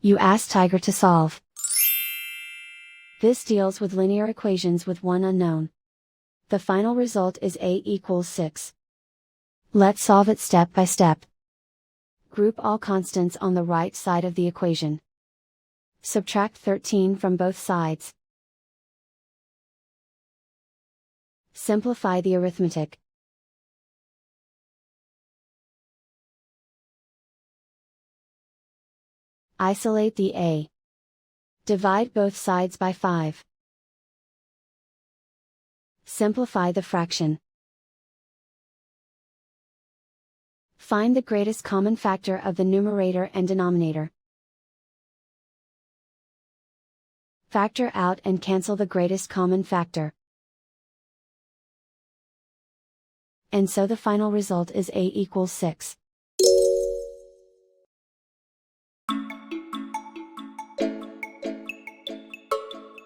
You ask Tiger to solve. This deals with linear equations with one unknown. The final result is a equals 6. Let's solve it step by step. Group all constants on the right side of the equation. Subtract 13 from both sides. Simplify the arithmetic. Isolate the a. Divide both sides by 5. Simplify the fraction. Find the greatest common factor of the numerator and denominator. Factor out and cancel the greatest common factor. And so the final result is a equals 6.